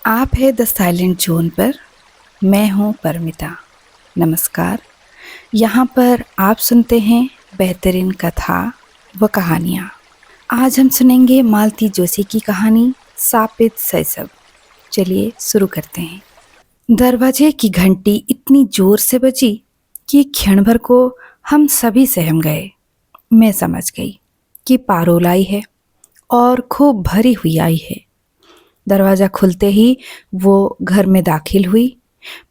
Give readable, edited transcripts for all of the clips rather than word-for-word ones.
आप है the silent zone पर। मैं हूँ परमिता। नमस्कार। यहाँ पर आप सुनते हैं बेहतरीन कथा व कहानियाँ। आज हम सुनेंगे मालती जोशी की कहानी सापित शैशव। चलिए शुरू करते हैं। दरवाजे की घंटी इतनी जोर से बजी कि क्षण भर को हम सभी सहम गए। मैं समझ गई कि पारोल आई है और खूब भरी हुई आई है। दरवाज़ा खुलते ही वो घर में दाखिल हुई,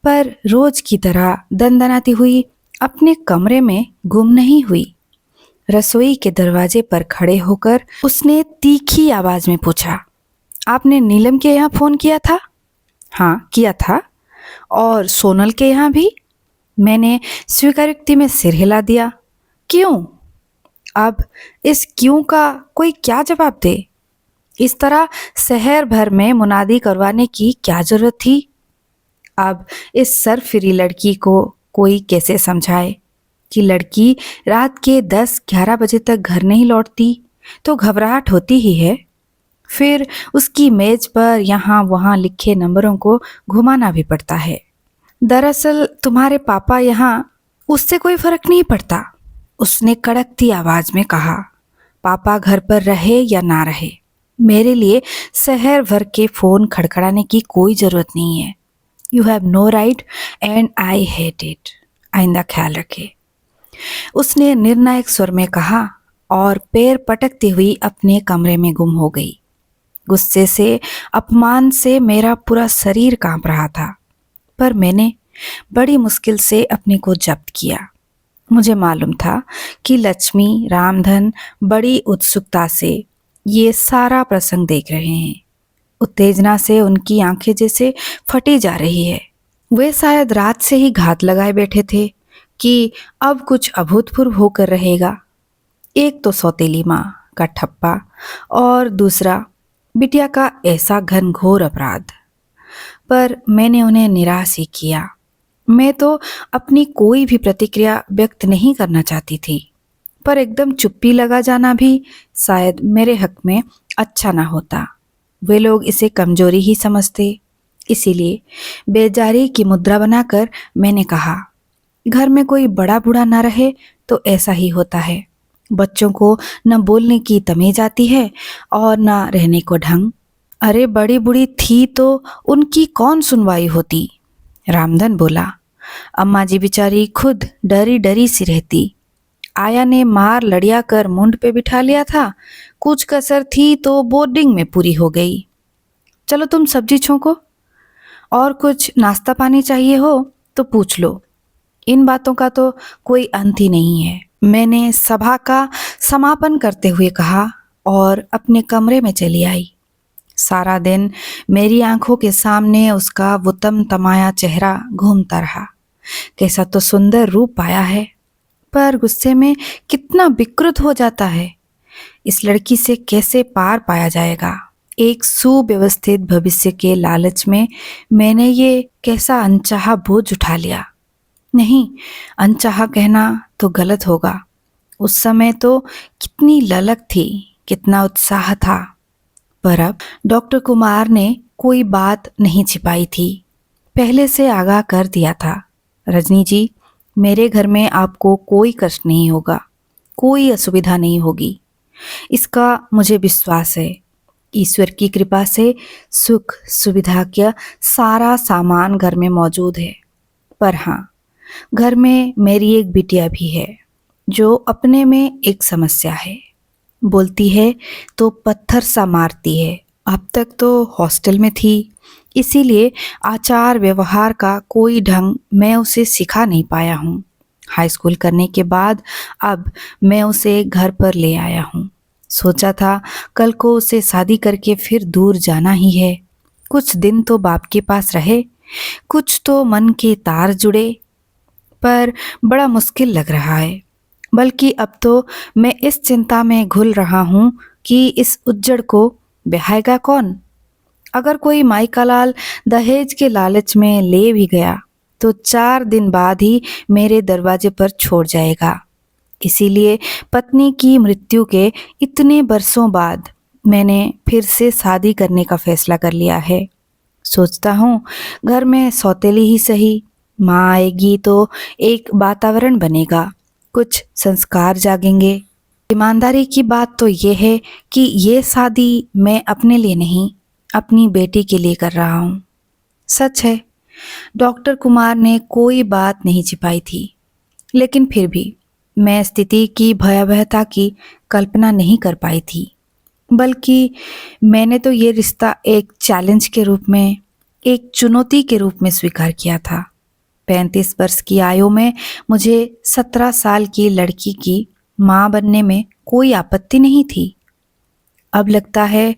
पर रोज की तरह दनदनाती हुई अपने कमरे में गुम नहीं हुई। रसोई के दरवाजे पर खड़े होकर उसने तीखी आवाज में पूछा, आपने नीलम के यहाँ फोन किया था? हाँ किया था। और सोनल के यहाँ भी? मैंने स्वीकारोक्ति में सिर हिला दिया। क्यों? अब इस क्यों का कोई क्या जवाब दे? इस तरह शहर भर में मुनादी करवाने की क्या जरूरत थी? अब इस सरफिरी लड़की को कोई कैसे समझाए कि लड़की रात के 10-11 बजे तक घर नहीं लौटती तो घबराहट होती ही है। फिर उसकी मेज पर यहाँ वहाँ लिखे नंबरों को घुमाना भी पड़ता है। दरअसल तुम्हारे पापा यहाँ उससे कोई फर्क नहीं पड़ता, उसने कड़कती आवाज में कहा। पापा घर पर रहे या ना रहे, मेरे लिए शहर भर के फोन खड़खड़ाने की कोई जरूरत नहीं है। You have no right and I hate it. आइंदा ख्याल रखे, उसने निर्णायक स्वर में कहा और पैर पटकती हुई अपने कमरे में गुम हो गई। गुस्से से, अपमान से मेरा पूरा शरीर कांप रहा था, पर मैंने बड़ी मुश्किल से अपने को जब्त किया। मुझे मालूम था कि लक्ष्मी रामधन बड़ी उत्सुकता से ये सारा प्रसंग देख रहे हैं। उत्तेजना से उनकी आंखें जैसे फटी जा रही है। वे शायद रात से ही घात लगाए बैठे थे कि अब कुछ अभूतपूर्व होकर रहेगा। एक तो सौतेली माँ का ठप्पा और दूसरा बिटिया का ऐसा घनघोर अपराध। पर मैंने उन्हें निराश ही किया। मैं तो अपनी कोई भी प्रतिक्रिया व्यक्त नहीं करना चाहती थी, पर एकदम चुप्पी लगा जाना भी शायद मेरे हक में अच्छा ना होता। वे लोग इसे कमजोरी ही समझते। इसीलिए बेजारी की मुद्रा बनाकर मैंने कहा, घर में कोई बड़ा बूढ़ा ना रहे तो ऐसा ही होता है। बच्चों को न बोलने की तमीज आती है और न रहने को ढंग। अरे बड़ी बूढ़ी थी तो उनकी कौन सुनवाई होती? रामधन बोला। अम्मा जी बेचारी खुद डरी डरी सी रहती। आया ने मार लड़िया कर मुंड पे बिठा लिया था, कुछ कसर थी तो बोर्डिंग में पूरी हो गई। चलो तुम सब्जी छोंको, और कुछ नाश्ता पानी चाहिए हो तो पूछ लो। इन बातों का तो कोई अंत ही नहीं है, मैंने सभा का समापन करते हुए कहा और अपने कमरे में चली आई। सारा दिन मेरी आंखों के सामने उसका वो तमाया चेहरा घूमता रहा। कैसा तो सुंदर रूप पाया है, पर गुस्से में कितना विकृत हो जाता है। इस लड़की से कैसे पार पाया जाएगा? एक सुव्यवस्थित भविष्य के लालच में मैंने ये कैसा अनचाहा बोझ उठा लिया। नहीं, अनचाहा कहना तो गलत होगा। उस समय तो कितनी ललक थी, कितना उत्साह था। पर अब डॉक्टर कुमार ने कोई बात नहीं छिपाई थी, पहले से आगाह कर दिया था। रजनी जी, मेरे घर में आपको कोई कष्ट नहीं होगा, कोई असुविधा नहीं होगी, इसका मुझे विश्वास है। ईश्वर की कृपा से सुख सुविधा का सारा सामान घर में मौजूद है। पर हाँ, घर में मेरी एक बिटिया भी है जो अपने में एक समस्या है। बोलती है तो पत्थर सा मारती है। अब तक तो हॉस्टल में थी, इसीलिए आचार व्यवहार का कोई ढंग मैं उसे सिखा नहीं पाया हूँ। हाई स्कूल करने के बाद अब मैं उसे घर पर ले आया हूँ। सोचा था कल को उसे शादी करके फिर दूर जाना ही है। कुछ दिन तो बाप के पास रहे, कुछ तो मन के तार जुड़े, पर बड़ा मुश्किल लग रहा है। बल्कि अब तो मैं इस चिंता में घुल रहा हूँ कि इस उज्जड़ को ब्याहेगा कौन? अगर कोई माइका लाल दहेज के लालच में ले भी गया तो 4 दिन बाद ही मेरे दरवाजे पर छोड़ जाएगा। इसीलिए पत्नी की मृत्यु के इतने बरसों बाद मैंने फिर से शादी करने का फैसला कर लिया है। सोचता हूँ घर में सौतेली ही सही, माँ आएगी तो एक वातावरण बनेगा, कुछ संस्कार जागेंगे। ईमानदारी की बात तो ये है कि ये शादी मैं अपने लिए नहीं, अपनी बेटी के लिए कर रहा हूँ। सच है, डॉक्टर कुमार ने कोई बात नहीं छिपाई थी, लेकिन फिर भी मैं स्थिति की भयावहता की कल्पना नहीं कर पाई थी। बल्कि मैंने तो ये रिश्ता एक चैलेंज के रूप में, एक चुनौती के रूप में स्वीकार किया था। 35 वर्ष की आयु में मुझे 17 साल की लड़की की माँ बनने में कोई आपत्ति नहीं थी। अब लगता है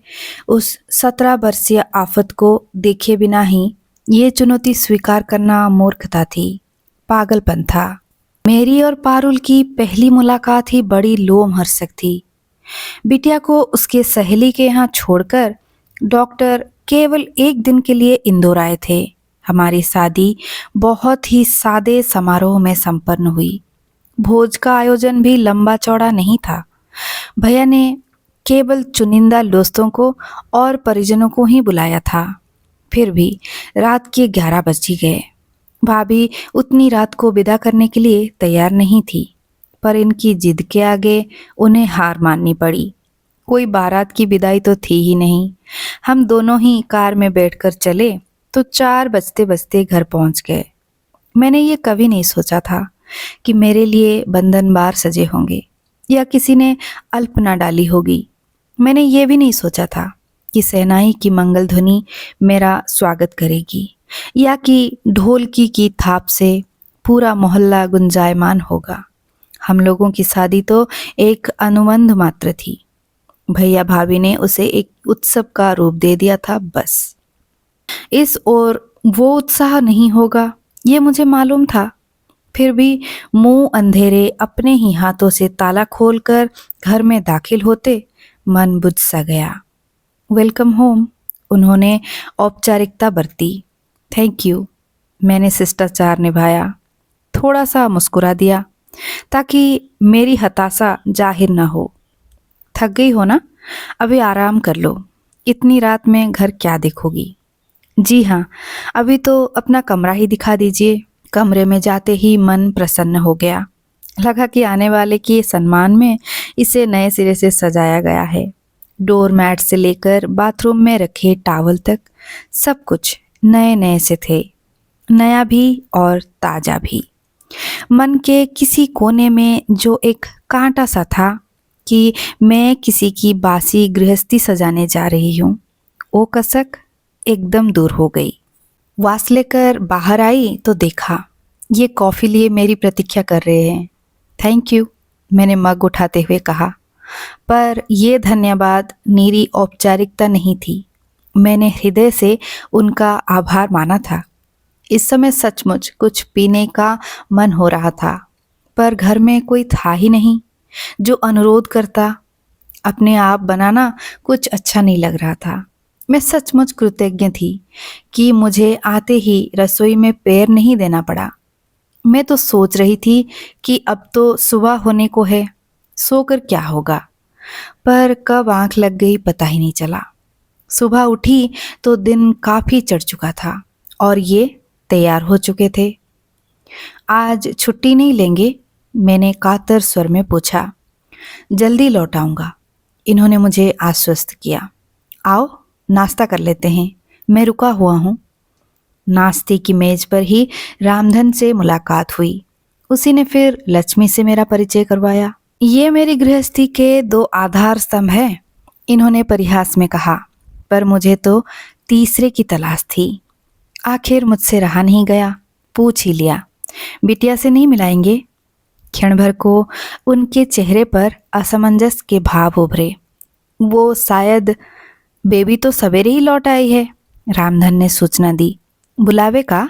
उस 17 वर्षीय आफत को देखे बिना ही ये चुनौती स्वीकार करना मूर्खता थी, पागलपन था। मेरी और पारुल की पहली मुलाकात ही बड़ी लोमहर्षक थी। बिटिया को उसके सहेली के यहाँ छोड़कर डॉक्टर केवल एक दिन के लिए इंदौर आए थे। हमारी शादी बहुत ही सादे समारोह में संपन्न हुई। भोज का आयोजन भी लंबा चौड़ा नहीं था। भैया ने केवल चुनिंदा दोस्तों को और परिजनों को ही बुलाया था। फिर भी रात के 11 बज ही गए। भाभी उतनी रात को विदा करने के लिए तैयार नहीं थी, पर इनकी जिद के आगे उन्हें हार माननी पड़ी। कोई बारात की विदाई तो थी ही नहीं। हम दोनों ही कार में बैठकर चले तो 4 बजते बजते घर पहुंच गए। मैंने ये कभी नहीं सोचा था कि मेरे लिए बंधन बार सजे होंगे या किसी ने अल्पना डाली होगी। मैंने ये भी नहीं सोचा था कि शहनाई की मंगल ध्वनि मेरा स्वागत करेगी या कि ढोलकी की थाप से पूरा मोहल्ला गुंजायमान होगा। हम लोगों की शादी तो एक अनुबंध मात्र थी। भैया भाभी ने उसे एक उत्सव का रूप दे दिया था बस। इस ओर वो उत्साह नहीं होगा ये मुझे मालूम था। फिर भी मुंह अंधेरे अपने ही हाथों से ताला खोलकर घर में दाखिल होते मन बुझ सा गया। वेलकम होम, उन्होंने औपचारिकता बरती। थैंक यू, मैंने शिष्टाचार निभाया। थोड़ा सा मुस्कुरा दिया ताकि मेरी हताशा जाहिर न हो। थक गई हो ना, अभी आराम कर लो। इतनी रात में घर क्या देखोगी? जी हाँ, अभी तो अपना कमरा ही दिखा दीजिए। कमरे में जाते ही मन प्रसन्न हो गया। लगा कि आने वाले के सम्मान में इसे नए सिरे से सजाया गया है। डोर मैट से लेकर बाथरूम में रखे टॉवल तक सब कुछ नए नए से थे, नया भी और ताजा भी। मन के किसी कोने में जो एक कांटा सा था कि मैं किसी की बासी गृहस्थी सजाने जा रही हूँ, वो कसक एकदम दूर हो गई। वास लेकर बाहर आई तो देखा ये कॉफ़ी लिए मेरी प्रतीक्षा कर रहे हैं। थैंक यू, मैंने मग उठाते हुए कहा, पर यह धन्यवाद नीरी औपचारिकता नहीं थी। मैंने हृदय से उनका आभार माना था। इस समय सचमुच कुछ पीने का मन हो रहा था, पर घर में कोई था ही नहीं जो अनुरोध करता। अपने आप बनाना कुछ अच्छा नहीं लग रहा था। मैं सचमुच कृतज्ञ थी कि मुझे आते ही रसोई में पैर नहीं देना पड़ा। मैं तो सोच रही थी कि अब तो सुबह होने को है, सोकर क्या होगा, पर कब आंख लग गई पता ही नहीं चला। सुबह उठी तो दिन काफी चढ़ चुका था और ये तैयार हो चुके थे। आज छुट्टी नहीं लेंगे? मैंने कातर स्वर में पूछा। जल्दी लौट आऊंगा, इन्होंने मुझे आश्वस्त किया। आओ नाश्ता कर लेते हैं, मैं रुका हुआ हूँ। नाश्ते की मेज पर ही रामधन से मुलाकात हुई। उसी ने फिर लक्ष्मी से मेरा परिचय करवाया। ये मेरी गृहस्थी के 2 आधार स्तंभ हैं, इन्होंने परिहास में कहा, पर मुझे तो तीसरे की तलाश थी। आखिर मुझसे रहा नहीं गया, पूछ ही लिया, बिटिया से नहीं मिलाएंगे? क्षण भर को उनके चेहरे पर असमंजस के भाव उभरे। वो शायद बेबी तो सवेरे ही लौट आई है, रामधन ने सूचना दी। बुलावे का?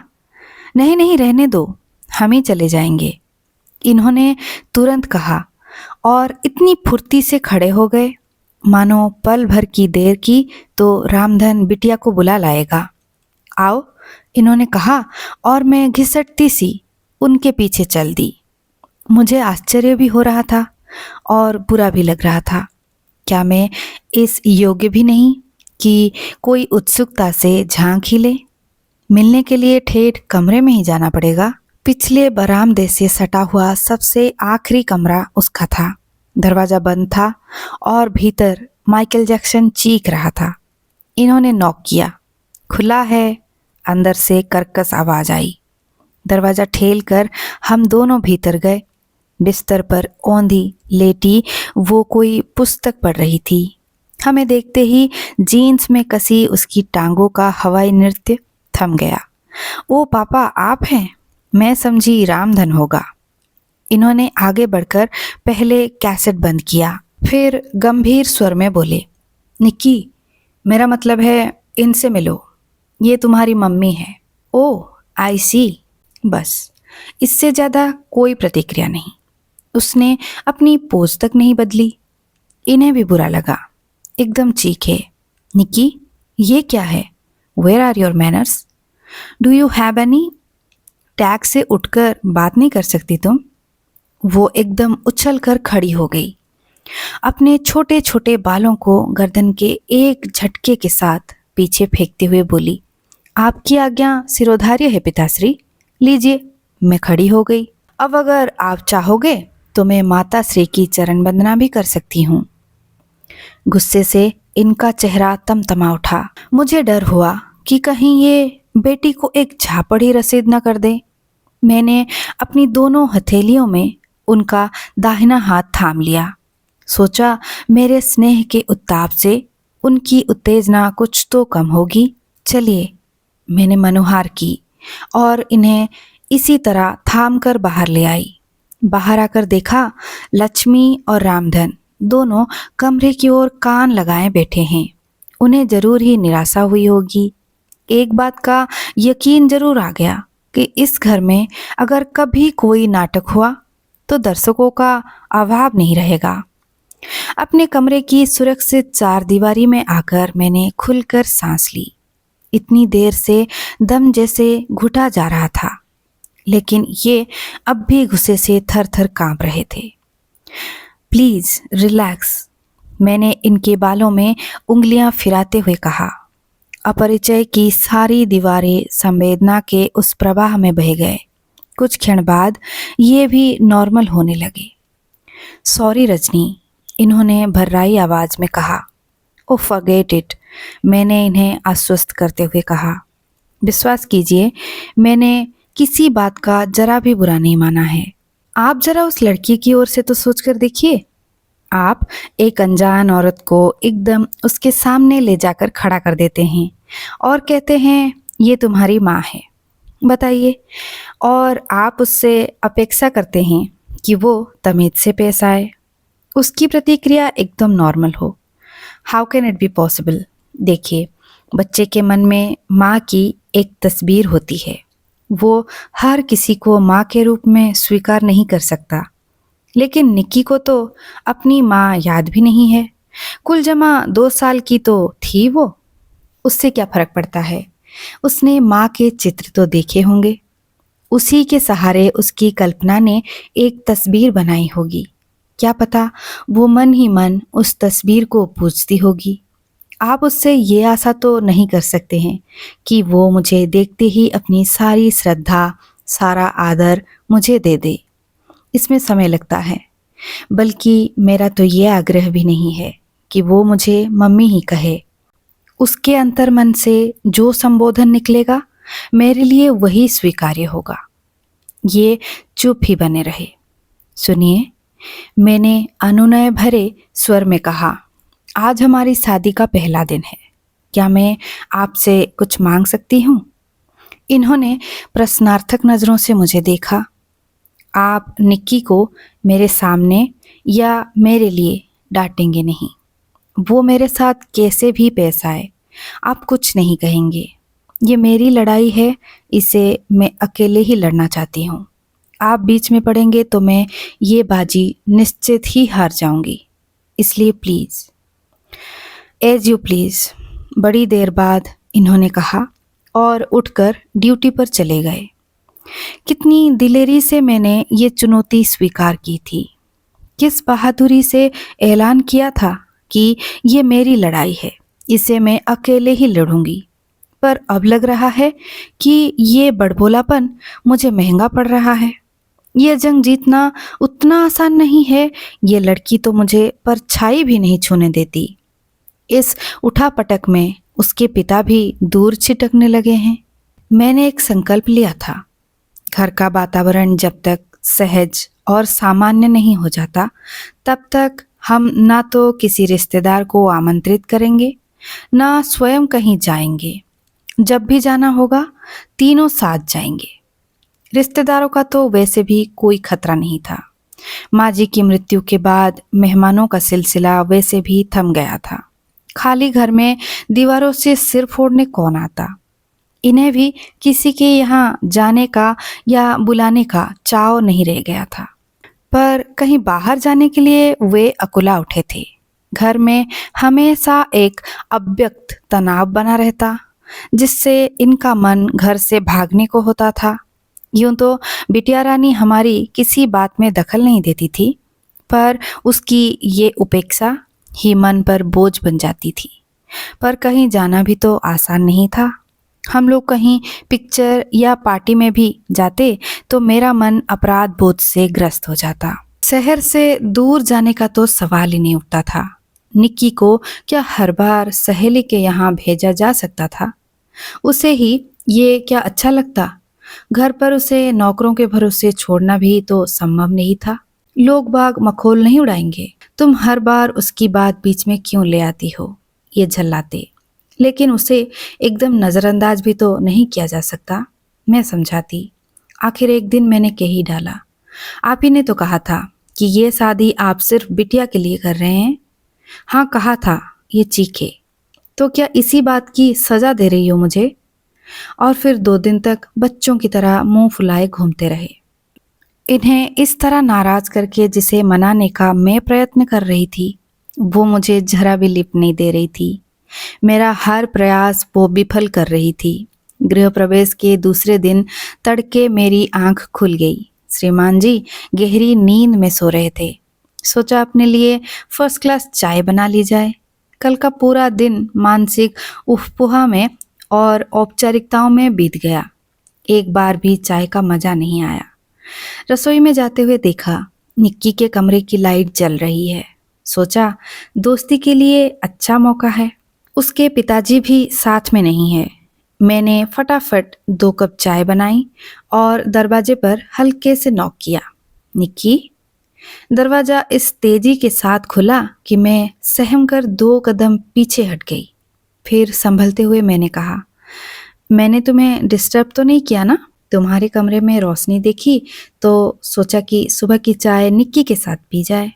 नहीं नहीं, रहने दो, हम ही चले जाएंगे, इन्होंने तुरंत कहा और इतनी फुर्ती से खड़े हो गए मानो पल भर की देर की तो रामधन बिटिया को बुला लाएगा। आओ, इन्होंने कहा और मैं घिसटती सी उनके पीछे चल दी। मुझे आश्चर्य भी हो रहा था और बुरा भी लग रहा था। क्या मैं इस योग्य भी नहीं कि कोई उत्सुकता से झांक ही ले। मिलने के लिए ठेठ कमरे में ही जाना पड़ेगा। पिछले बरामदे से सटा हुआ सबसे आखिरी कमरा उसका था। दरवाजा बंद था और भीतर माइकल जैक्सन चीख रहा था। इन्होंने नॉक किया। खुला है, अंदर से कर्कश आवाज आई। दरवाजा ठेल कर हम दोनों भीतर गए। बिस्तर पर औंधी लेटी वो कोई पुस्तक पढ़ रही थी। हमें देखते ही जीन्स में कसी उसकी टांगों का हवाई नृत्य थम गया। ओ पापा, आप हैं? मैं समझी रामधन होगा। इन्होंने आगे बढ़कर पहले कैसेट बंद किया, फिर गंभीर स्वर में बोले, निक्की, मेरा मतलब है इनसे मिलो, ये तुम्हारी मम्मी है। ओ आई सी। बस, इससे ज़्यादा कोई प्रतिक्रिया नहीं। उसने अपनी पोज तक नहीं बदली। इन्हें भी बुरा लगा। एकदम चीखे, निक्की, ये क्या है? Where are your manners? Do you have any? टैग से उठकर बात नहीं कर सकती तुम? वो एकदम उछल कर खड़ी हो गई। अपने छोटे छोटे बालों को गर्दन के एक झटके के साथ पीछे फेंकते हुए बोली, आपकी आज्ञा सिरोधार्य है पिताश्री। लीजिए। मैं खड़ी हो गई। अब अगर आप चाहोगे तो मैं माता श्री की चरण वंदना भी कर सकती हूँ। गुस्से से इनका चेहरा तमतमा उठा। मुझे डर हुआ कि कहीं ये बेटी को एक झापड़ ही रसीद न कर दे। मैंने अपनी दोनों हथेलियों में उनका दाहिना हाथ थाम लिया। सोचा मेरे स्नेह के उत्ताप से उनकी उत्तेजना कुछ तो कम होगी। चलिए। मैंने मनुहार की और इन्हें इसी तरह थाम कर बाहर ले आई। बाहर आकर देखा लक्ष्मी और रामधन दोनों कमरे की ओर कान लगाए बैठे हैं। उन्हें जरूर ही निराशा हुई होगी। एक बात का यकीन जरूर आ गया कि इस घर में अगर कभी कोई नाटक हुआ तो दर्शकों का अभाव नहीं रहेगा। अपने कमरे की सुरक्षित चार दीवारी में आकर मैंने खुलकर सांस ली। इतनी देर से दम जैसे घुटा जा रहा था, लेकिन ये अब भी गुस्से से थर थर कांप रहे थे। प्लीज रिलैक्स, मैंने इनके बालों में उंगलियां फिराते हुए कहा। अपरिचय की सारी दीवारें संवेदना के उस प्रवाह में बह गए। कुछ क्षण बाद ये भी नॉर्मल होने लगे। सॉरी रजनी, इन्होंने भर्राई आवाज में कहा। ओ फॉरगेट इट, मैंने इन्हें आश्वस्त करते हुए कहा। विश्वास कीजिए, मैंने किसी बात का जरा भी बुरा नहीं माना है। आप जरा उस लड़की की ओर से तो सोच कर देखिए। आप एक अनजान औरत को एकदम उसके सामने ले जाकर खड़ा कर देते हैं और कहते हैं ये तुम्हारी माँ है। बताइए, और आप उससे अपेक्षा करते हैं कि वो तमीज से पेश आए, उसकी प्रतिक्रिया एकदम नॉर्मल हो। How can it be possible? देखिए, बच्चे के मन में माँ की एक तस्वीर होती है। वो हर किसी को माँ के रूप में स्वीकार नहीं कर सकता। लेकिन निक्की को तो अपनी माँ याद भी नहीं है। कुल जमा 2 साल की तो थी वो। उससे क्या फर्क पड़ता है? उसने माँ के चित्र तो देखे होंगे। उसी के सहारे उसकी कल्पना ने एक तस्वीर बनाई होगी। क्या पता वो मन ही मन उस तस्वीर को पूजती होगी। आप उससे ये आशा तो नहीं कर सकते हैं कि वो मुझे देखते ही अपनी सारी श्रद्धा, सारा आदर मुझे दे दे। इसमें समय लगता है। बल्कि मेरा तो ये आग्रह भी नहीं है कि वो मुझे मम्मी ही कहे। उसके अंतर्मन से जो संबोधन निकलेगा मेरे लिए वही स्वीकार्य होगा। ये चुप ही बने रहे। सुनिए, मैंने अनुनय भरे स्वर में कहा, आज हमारी शादी का पहला दिन है। क्या मैं आपसे कुछ मांग सकती हूँ? इन्होंने प्रश्नार्थक नज़रों से मुझे देखा। आप निक्की को मेरे सामने या मेरे लिए डांटेंगे नहीं। वो मेरे साथ कैसे भी पेश आए, आप कुछ नहीं कहेंगे। ये मेरी लड़ाई है, इसे मैं अकेले ही लड़ना चाहती हूँ। आप बीच में पड़ेंगे तो मैं ये बाजी निश्चित ही हार जाऊंगी। इसलिए प्लीज़, एज यू प्लीज़। बड़ी देर बाद इन्होंने कहा और उठकर ड्यूटी पर चले गए। कितनी दिलेरी से मैंने ये चुनौती स्वीकार की थी। किस बहादुरी से ऐलान किया था कि ये मेरी लड़ाई है। इसे मैं अकेले ही लड़ूंगी। पर अब लग रहा है कि ये बड़बोलापन मुझे महंगा पड़ रहा है। ये जंग जीतना उतना आसान नहीं है। ये लड़की तो मुझे परछाई भी नहीं छूने देती। इस उठापटक में उसके पिता भी दूर छिटकने लगे हैं। मैंने एक संकल्प लिया था, घर का वातावरण जब तक सहज और सामान्य नहीं हो जाता तब तक हम ना तो किसी रिश्तेदार को आमंत्रित करेंगे, ना स्वयं कहीं जाएंगे। जब भी जाना होगा तीनों साथ जाएंगे। रिश्तेदारों का तो वैसे भी कोई खतरा नहीं था। माँ जी की मृत्यु के बाद मेहमानों का सिलसिला वैसे भी थम गया था। खाली घर में दीवारों से सिर फोड़ने कौन आता। इन्हें भी किसी के यहाँ जाने का या बुलाने का चाव नहीं रह गया था। पर कहीं बाहर जाने के लिए वे अकुला उठे थे। घर में हमेशा एक अव्यक्त तनाव बना रहता, जिससे इनका मन घर से भागने को होता था। यूं तो बिटिया रानी हमारी किसी बात में दखल नहीं देती थी, पर उसकी ये उपेक्षा ही मन पर बोझ बन जाती थी। पर कहीं जाना भी तो आसान नहीं था। हम लोग कहीं पिक्चर या पार्टी में भी जाते तो मेरा मन अपराध बोध से ग्रस्त हो जाता। शहर से दूर जाने का तो सवाल ही नहीं उठता था। निक्की को क्या हर बार सहेली के यहाँ भेजा जा सकता था? उसे ही ये क्या अच्छा लगता? घर पर उसे नौकरों के भरोसे छोड़ना भी तो संभव नहीं था। लोग बाग मखौल नहीं उड़ाएंगे, तुम हर बार उसकी बात बीच में क्यों ले आती हो, ये झल्लाते। लेकिन उसे एकदम नज़रअंदाज भी तो नहीं किया जा सकता। मैं समझाती। आखिर एक दिन मैंने कह ही डाला, आप ही ने तो कहा था कि ये शादी आप सिर्फ बिटिया के लिए कर रहे हैं। हाँ कहा था, ये चीखे। तो क्या इसी बात की सजा दे रही हो मुझे? और फिर 2 दिन तक बच्चों की तरह मुंह फुलाए घूमते रहे। इन्हें इस तरह नाराज करके जिसे मनाने का मैं प्रयत्न कर रही थी, वो मुझे जरा भी लिप नहीं दे रही थी। मेरा हर प्रयास वो विफल कर रही थी। गृह प्रवेश के दूसरे दिन तड़के मेरी आंख खुल गई। श्रीमान जी गहरी नींद में सो रहे थे। सोचा अपने लिए फर्स्ट क्लास चाय बना ली जाए। कल का पूरा दिन मानसिक उफपुहा में और औपचारिकताओं में बीत गया। एक बार भी चाय का मजा नहीं आया। रसोई में जाते हुए देखा निक्की के कमरे की लाइट जल रही है। सोचा दोस्ती के लिए अच्छा मौका है। उसके पिताजी भी साथ में नहीं है। मैंने फटाफट 2 कप चाय बनाई और दरवाजे पर हल्के से नॉक किया। निक्की। दरवाजा इस तेजी के साथ खुला कि मैं सहम कर 2 कदम पीछे हट गई। फिर संभलते हुए मैंने कहा, मैंने तुम्हें डिस्टर्ब तो नहीं किया ना? तुम्हारे कमरे में रोशनी देखी तो सोचा कि सुबह की चाय निक्की के साथ पी जाए।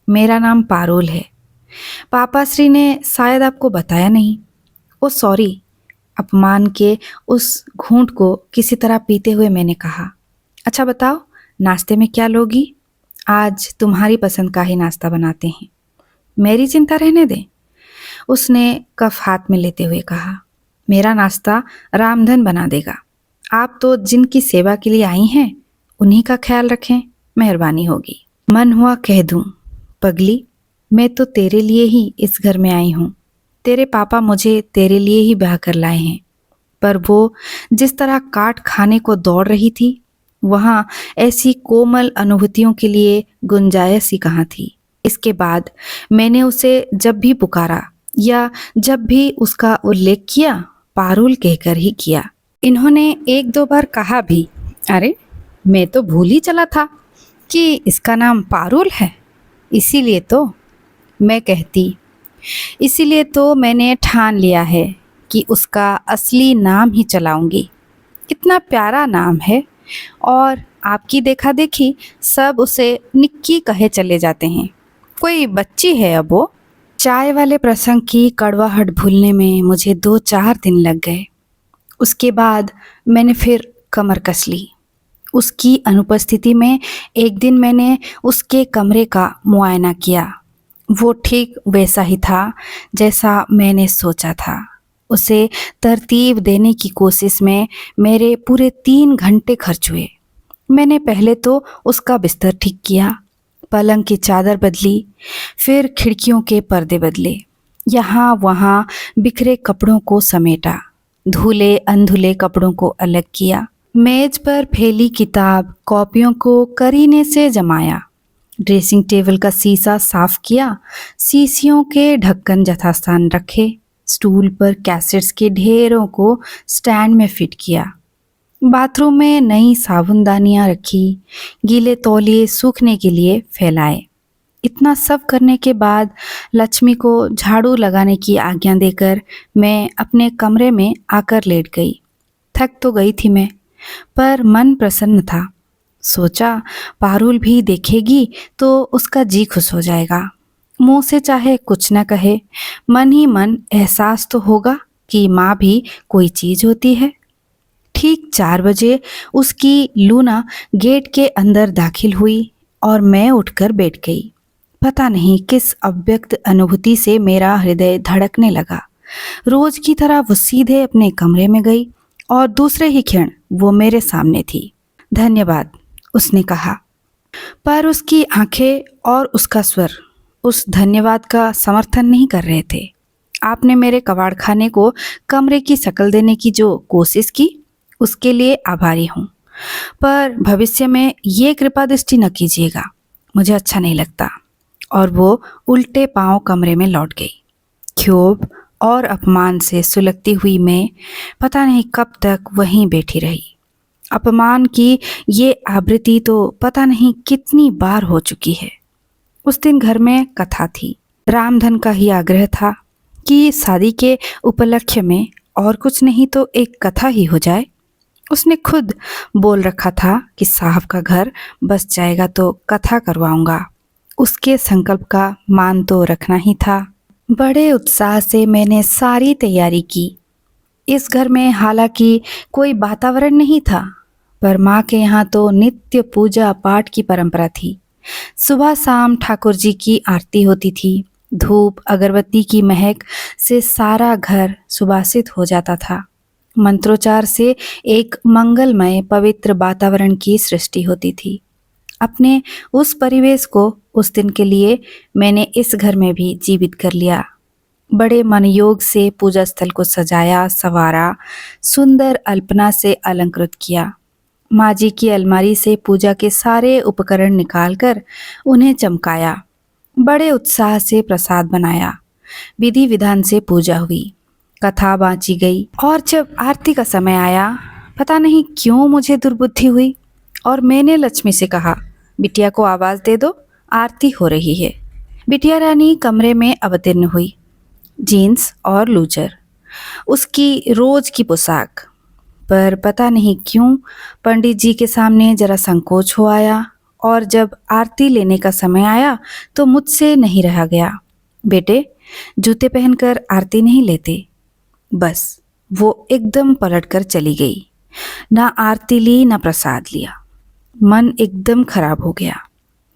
मेरा नाम पारुल है। पापा श्री ने शायद आपको बताया नहीं। ओ सॉरी। अपमान के उस घूंट को किसी तरह पीते हुए मैंने कहा, अच्छा बताओ नाश्ते में क्या लोगी? आज तुम्हारी पसंद का ही नाश्ता बनाते हैं, मेरी चिंता रहने दें। उसने कफ हाथ में लेते हुए कहा, मेरा नाश्ता रामधन बना देगा। आप तो जिनकी सेवा के लिए आई हैं उन्हीं का ख्याल रखें, मेहरबानी होगी। मन हुआ कह दूं, पगली मैं तो तेरे लिए ही इस घर में आई हूँ। तेरे पापा मुझे तेरे लिए ही ब्याह कर लाए हैं। पर वो जिस तरह काट खाने को दौड़ रही थी, वहाँ ऐसी कोमल अनुभूतियों के लिए गुंजाइश ही कहाँ थी। इसके बाद मैंने उसे जब भी पुकारा या जब भी उसका उल्लेख किया, पारुल कहकर ही किया। इन्होंने 1-2 बार कहा भी, अरे मैं तो भूल ही चला था कि इसका नाम पारुल है। इसीलिए तो मैं कहती, इसीलिए तो मैंने ठान लिया है कि उसका असली नाम ही चलाऊंगी। कितना प्यारा नाम है, और आपकी देखा देखी सब उसे निक्की कहे चले जाते हैं। कोई बच्ची है अब वो। चाय वाले प्रसंग की कड़वाहट भूलने में मुझे 2-4 दिन लग गए। उसके बाद मैंने फिर कमर कस ली। उसकी अनुपस्थिति में एक दिन मैंने उसके कमरे का मुआयना किया। वो ठीक वैसा ही था जैसा मैंने सोचा था। उसे तरतीब देने की कोशिश में मेरे पूरे 3 घंटे खर्च हुए। मैंने पहले तो उसका बिस्तर ठीक किया, पलंग की चादर बदली, फिर खिड़कियों के पर्दे बदले, यहाँ वहाँ बिखरे कपड़ों को समेटा, धुले अनधुले कपड़ों को अलग किया, मेज पर फैली किताब कॉपियों को करीने से जमाया, ड्रेसिंग टेबल का शीशा साफ किया, शीशियों के ढक्कन यथास्थान रखे, स्टूल पर कैसेट्स के ढेरों को स्टैंड में फिट किया, बाथरूम में नई साबुनदानियां रखी, गीले तौलिए सूखने के लिए फैलाए। इतना सब करने के बाद लक्ष्मी को झाड़ू लगाने की आज्ञा देकर मैं अपने कमरे में आकर लेट गई। थक तो गई थी मैं, पर मन प्रसन्न था। सोचा पारुल भी देखेगी तो उसका जी खुश हो जाएगा। मुंह से चाहे कुछ न कहे, मन ही मन एहसास तो होगा कि माँ भी कोई चीज होती है। ठीक 4 बजे उसकी लूना गेट के अंदर दाखिल हुई और मैं उठकर बैठ गई। पता नहीं किस अव्यक्त अनुभूति से मेरा हृदय धड़कने लगा। रोज की वो सीधे अपने कमरे में गई और दूसरे ही क्षण वो मेरे सामने थी। धन्यवाद, उसने कहा, पर उसकी आंखें और उसका स्वर उस धन्यवाद का समर्थन नहीं कर रहे थे। आपने मेरे कबाड़ खाने को कमरे की शक्ल देने की जो कोशिश की, उसके लिए आभारी हूँ, पर भविष्य में ये कृपा दृष्टि न कीजिएगा, मुझे अच्छा नहीं लगता। और वो उल्टे पांव कमरे में लौट गई। क्षोभ और अपमान से सुलगती हुई मैं पता नहीं कब तक वहीं बैठी रही। अपमान की ये आवृत्ति तो पता नहीं कितनी बार हो चुकी है। उस दिन घर में कथा थी। रामधन का ही आग्रह था कि शादी के उपलक्ष्य में और कुछ नहीं तो एक कथा ही हो जाए। उसने खुद बोल रखा था कि साहब का घर बस जाएगा तो कथा करवाऊंगा। उसके संकल्प का मान तो रखना ही था। बड़े उत्साह से मैंने सारी तैयारी की। इस घर में हालांकि कोई वातावरण नहीं था, पर माँ के यहाँ तो नित्य पूजा पाठ की परंपरा थी। सुबह शाम ठाकुर जी की आरती होती थी। धूप अगरबत्ती की महक से सारा घर सुबासित हो जाता था। मंत्रोच्चार से एक मंगलमय पवित्र वातावरण की सृष्टि होती थी। अपने उस परिवेश को उस दिन के लिए मैंने इस घर में भी जीवित कर लिया। बड़े मनयोग से पूजा स्थल को सजाया संवारा, सुंदर अल्पना से अलंकृत किया। माँ जी की अलमारी से पूजा के सारे उपकरण निकालकर उन्हें चमकाया। बड़े उत्साह से प्रसाद बनाया। विधि विधान से पूजा हुई, कथा बाँची गई। और जब आरती का समय आया, पता नहीं क्यों मुझे दुर्बुद्धि हुई और मैंने लक्ष्मी से कहा, बिटिया को आवाज़ दे दो, आरती हो रही है। बिटिया रानी कमरे में अवतीर्ण हुई, जीन्स और लूजर, उसकी रोज की पोशाक। पर पता नहीं क्यों पंडित जी के सामने जरा संकोच हो आया और जब आरती लेने का समय आया तो मुझसे नहीं रहा गया। बेटे, जूते पहनकर आरती नहीं लेते। बस वो एकदम पलटकर चली गई। ना आरती ली ना प्रसाद लिया। मन एकदम खराब हो गया।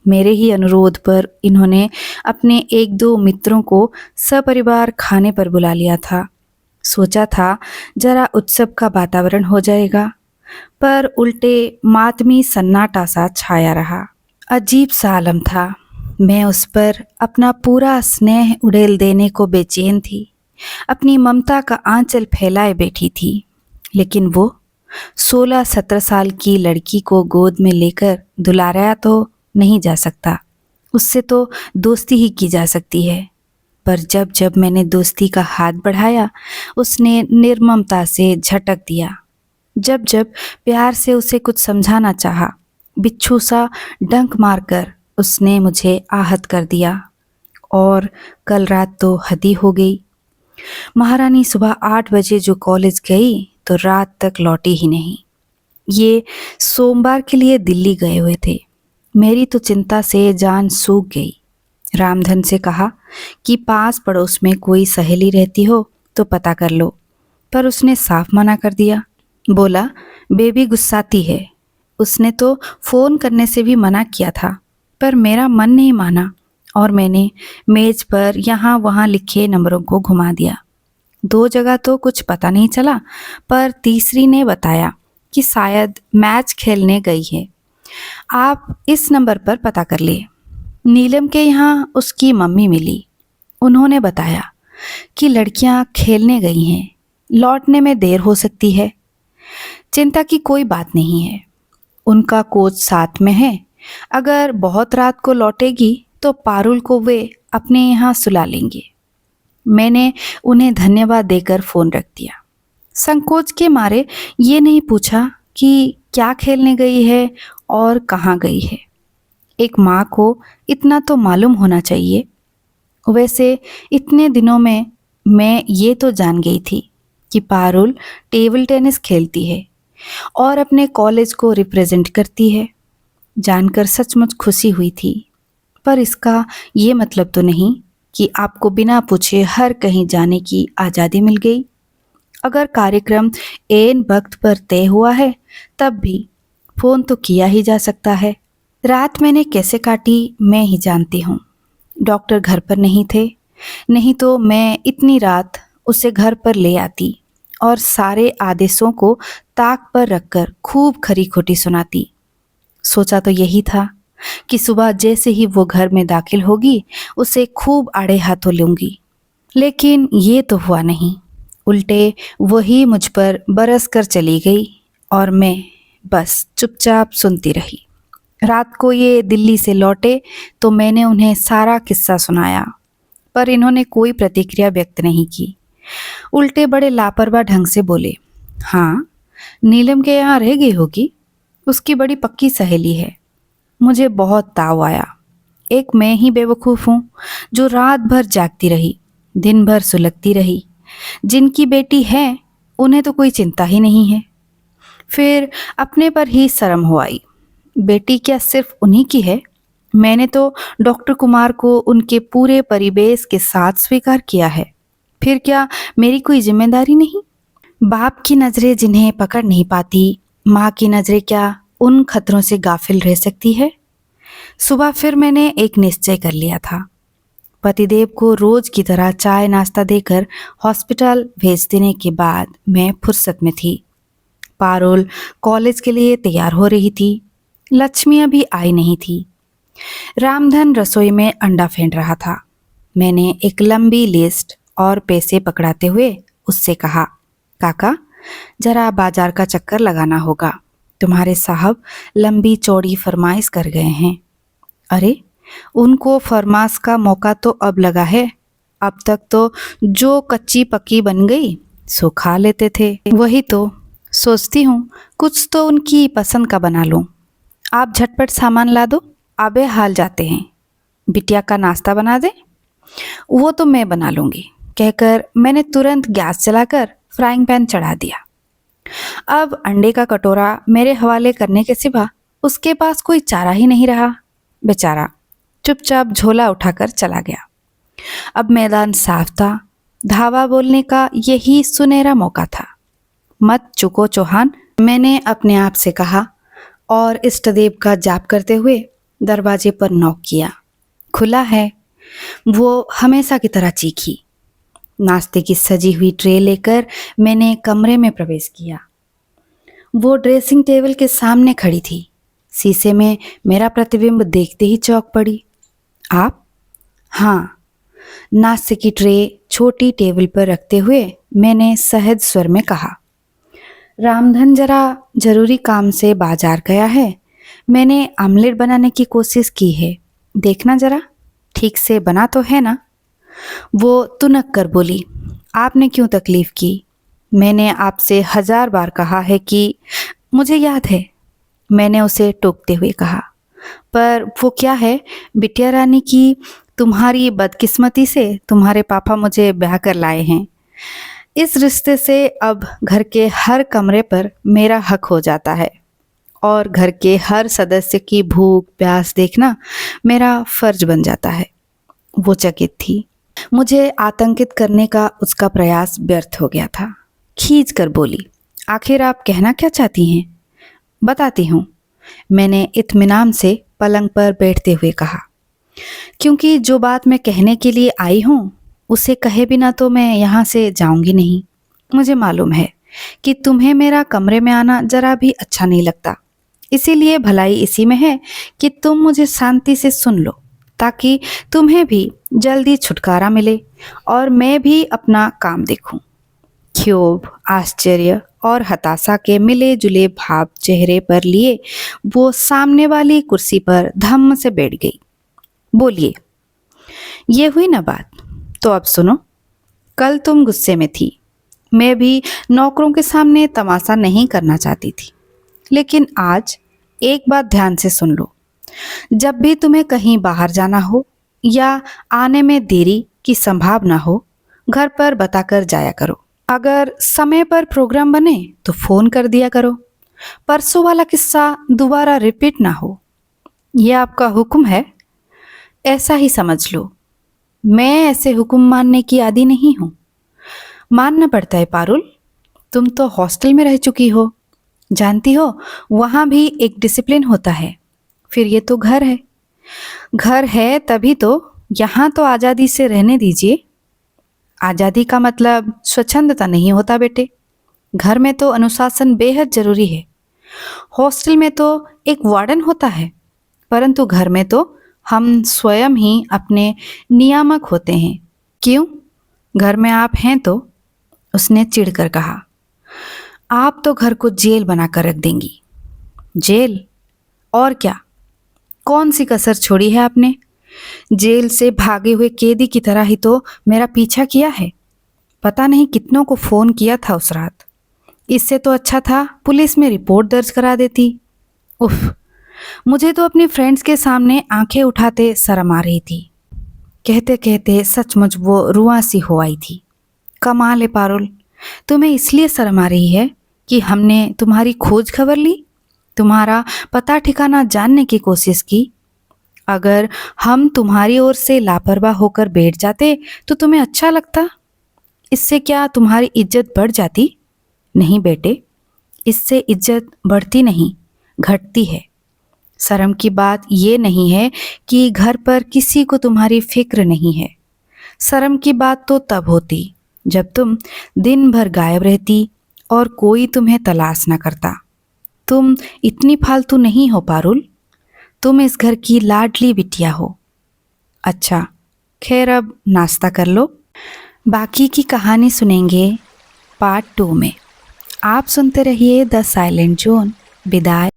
मेरे ही अनुरोध पर इन्होंने अपने 1-2 मित्रों को सपरिवार खाने पर बुला लिया था। सोचा था जरा उत्सव का वातावरण हो जाएगा, पर उल्टे मातमी सन्नाटा सा छाया रहा। अजीब सा आलम था। मैं उस पर अपना पूरा स्नेह उड़ेल देने को बेचैन थी। अपनी ममता का आंचल फैलाए बैठी थी, लेकिन वो 16-17 साल की लड़की को गोद में लेकर दुलाराया तो नहीं जा सकता। उससे तो दोस्ती ही की जा सकती है। पर जब जब मैंने दोस्ती का हाथ बढ़ाया, उसने निर्ममता से झटक दिया। जब जब प्यार से उसे कुछ समझाना चाहा, बिच्छू सा डंक मारकर उसने मुझे आहत कर दिया। और कल रात तो हद ही हो गई। महारानी सुबह 8 बजे जो कॉलेज गई तो रात तक लौटी ही नहीं। ये सोमवार के लिए दिल्ली गए हुए थे। मेरी तो चिंता से जान सूख गई। रामधन से कहा कि पास पड़ोस में कोई सहेली रहती हो तो पता कर लो, पर उसने साफ मना कर दिया। बोला बेबी गुस्साती है। उसने तो फ़ोन करने से भी मना किया था, पर मेरा मन नहीं माना और मैंने मेज पर यहाँ वहाँ लिखे नंबरों को घुमा दिया। 2 जगह तो कुछ पता नहीं चला, पर तीसरी ने बताया कि शायद मैच खेलने गई है। आप इस नंबर पर पता कर लिए। नीलम के यहाँ उसकी मम्मी मिली। उन्होंने बताया कि लड़कियां खेलने गई हैं, लौटने में देर हो सकती है। चिंता की कोई बात नहीं है, उनका कोच साथ में है। अगर बहुत रात को लौटेगी तो पारुल को वे अपने यहाँ सुला लेंगे। मैंने उन्हें धन्यवाद देकर फोन रख दिया। संकोच के मारे ये नहीं पूछा कि क्या खेलने गई है और कहाँ गई है। एक माँ को इतना तो मालूम होना चाहिए। वैसे इतने दिनों में मैं ये तो जान गई थी कि पारुल टेबल टेनिस खेलती है और अपने कॉलेज को रिप्रेजेंट करती है। जानकर सचमुच खुशी हुई थी, पर इसका ये मतलब तो नहीं कि आपको बिना पूछे हर कहीं जाने की आज़ादी मिल गई। अगर कार्यक्रम ऐन वक्त पर तय हुआ है तब भी फोन तो किया ही जा सकता है। रात मैंने कैसे काटी मैं ही जानती हूँ। डॉक्टर घर पर नहीं थे, नहीं तो मैं इतनी रात उसे घर पर ले आती और सारे आदेशों को ताक पर रखकर खूब खरी खोटी सुनाती। सोचा तो यही था कि सुबह जैसे ही वो घर में दाखिल होगी उसे खूब आड़े हाथों लूंगी, लेकिन ये तो हुआ नहीं। उल्टे वही मुझ पर बरस कर चली गई और मैं बस चुपचाप सुनती रही। रात को ये दिल्ली से लौटे तो मैंने उन्हें सारा किस्सा सुनाया, पर इन्होंने कोई प्रतिक्रिया व्यक्त नहीं की। उल्टे बड़े लापरवाह ढंग से बोले, हाँ नीलम के यहाँ रह गई होगी, उसकी बड़ी पक्की सहेली है। मुझे बहुत ताव आया। एक मैं ही बेवकूफ़ हूँ जो रात भर जागती रही, दिन भर सुलगती रही। जिनकी बेटी है उन्हें तो कोई चिंता ही नहीं है। फिर अपने पर ही शर्म हो आई। बेटी क्या सिर्फ उन्हीं की है? मैंने तो डॉक्टर कुमार को उनके पूरे परिवेश के साथ स्वीकार किया है। फिर क्या मेरी कोई जिम्मेदारी नहीं? बाप की नज़रें जिन्हें पकड़ नहीं पाती, माँ की नज़रें क्या उन खतरों से गाफिल रह सकती है? सुबह फिर मैंने एक निश्चय कर लिया था। पतिदेव को रोज की तरह चाय नाश्ता देकर हॉस्पिटल भेज देने के बाद मैं फुर्सत में थी। पारुल कॉलेज के लिए तैयार हो रही थी। लक्ष्मी अभी आई नहीं थी। रामधन रसोई में अंडा फेंट रहा था। मैंने एक लंबी लिस्ट और पैसे पकड़ाते हुए उससे कहा, काका जरा बाजार का चक्कर लगाना होगा, तुम्हारे साहब लंबी चौड़ी फरमाइश कर गए हैं। अरे उनको फरमाश का मौका तो अब लगा है। अब तक तो जो कच्ची पक्की बन गई सो खा लेते थे। वही तो सोचती हूँ कुछ तो उनकी पसंद का बना लूँ। आप झटपट सामान ला दो, आबे हाल जाते हैं। बिटिया का नाश्ता बना दे। वो तो मैं बना लूँगी, कहकर मैंने तुरंत गैस चलाकर फ्राइंग पैन चढ़ा दिया। अब अंडे का कटोरा मेरे हवाले करने के सिवा उसके पास कोई चारा ही नहीं रहा। बेचारा चुपचाप झोला उठाकर चला गया। अब मैदान साफ था। धावा बोलने का यही सुनहरा मौका था। मत चुको चौहान, मैंने अपने आप से कहा और इष्टदेव का जाप करते हुए दरवाजे पर नॉक किया। खुला है, वो हमेशा की तरह चीखी। नाश्ते की सजी हुई ट्रे लेकर मैंने कमरे में प्रवेश किया। वो ड्रेसिंग टेबल के सामने खड़ी थी। शीशे में मेरा प्रतिबिंब देखते ही चौंक पड़ी। आप? हाँ। नाश्ते की ट्रे छोटी टेबल पर रखते हुए मैंने सहज स्वर में कहा, रामधन जरा जरूरी काम से बाजार गया है। मैंने आमलेट बनाने की कोशिश की है, देखना जरा ठीक से बना तो है ना? वो तुनक कर बोली, आपने क्यों तकलीफ की? मैंने आपसे 1000 बार कहा है कि मुझे याद है, मैंने उसे टोकते हुए कहा। पर वो क्या है बिटिया रानी की तुम्हारी बदकिस्मती से तुम्हारे पापा मुझे ब्याह कर लाए हैं। इस रिश्ते से अब घर के हर कमरे पर मेरा हक हो जाता है और घर के हर सदस्य की भूख प्यास देखना मेरा फर्ज बन जाता है। वो चकित थी। मुझे आतंकित करने का उसका प्रयास व्यर्थ हो गया था। खींच कर बोली, आखिर आप कहना क्या चाहती हैं? बताती हूँ, मैंने इत्मीनान से पलंग पर बैठते हुए कहा, क्योंकि जो बात मैं कहने के लिए आई हूँ उसे कहे बिना तो मैं यहाँ से जाऊंगी नहीं। मुझे मालूम है कि तुम्हें मेरा कमरे में आना जरा भी अच्छा नहीं लगता, इसीलिए भलाई इसी में है कि तुम मुझे शांति से सुन लो। ताकि तुम्हें भी जल्दी छुटकारा मिले और मैं भी अपना काम देखूं। क्षोभ, आश्चर्य और हताशा के मिले जुले भाव चेहरे पर लिए वो सामने वाली कुर्सी पर धम्म से बैठ गई। बोलिए, ये हुई ना बात। तो अब सुनो, कल तुम गुस्से में थी। मैं भी नौकरों के सामने तमाशा नहीं करना चाहती थी, लेकिन आज एक बात ध्यान से सुन लो। जब भी तुम्हें कहीं बाहर जाना हो या आने में देरी की संभावना हो, घर पर बताकर जाया करो। अगर समय पर प्रोग्राम बने तो फोन कर दिया करो। परसों वाला किस्सा दोबारा रिपीट ना हो। यह आपका हुक्म है, ऐसा ही समझ लो। मैं ऐसे हुक्म मानने की आदी नहीं हूँ। मानना पड़ता है पारुल, तुम तो हॉस्टल में रह चुकी हो, जानती हो वहाँ भी एक डिसिप्लिन होता है। फिर ये तो घर है। घर है तभी तो, यहाँ तो आज़ादी से रहने दीजिए। आज़ादी का मतलब स्वच्छंदता नहीं होता बेटे। घर में तो अनुशासन बेहद जरूरी है। हॉस्टल में तो एक वार्डन होता है, परंतु घर में तो हम स्वयं ही अपने नियामक होते हैं। क्यों? घर में आप हैं तो, उसने चिढ़कर कहा। आप तो घर को जेल बनाकर रख देंगी। जेल? और क्या? कौन सी कसर छोड़ी है आपने? जेल से भागे हुए कैदी की तरह ही तो मेरा पीछा किया है। पता नहीं कितनों को फोन किया था उस रात। इससे तो अच्छा था पुलिस में रिपोर्ट दर्ज करा देती। उफ, मुझे तो अपने फ्रेंड्स के सामने आंखें उठाते शर्म आ रही थी। कहते कहते सचमुच वो रुआं सी हो आई थी। कमाल है पारुल, तुम्हें इसलिए शर्म आ रही है कि हमने तुम्हारी खोज खबर ली, तुम्हारा पता ठिकाना जानने की कोशिश की। अगर हम तुम्हारी ओर से लापरवाह होकर बैठ जाते तो तुम्हें अच्छा लगता? इससे क्या तुम्हारी इज्जत बढ़ जाती? नहीं बेटे, इससे इज्जत बढ़ती नहीं, घटती है। शर्म की बात ये नहीं है कि घर पर किसी को तुम्हारी फिक्र नहीं है। शर्म की बात तो तब होती जब तुम दिन भर गायब रहती और कोई तुम्हें तलाश न करता। तुम इतनी फालतू नहीं हो पारुल, तुम इस घर की लाडली बिटिया हो। अच्छा, खैर अब नाश्ता कर लो। बाकी की कहानी सुनेंगे पार्ट 2 में। आप सुनते रहिए द साइलेंट जोन। विदाई।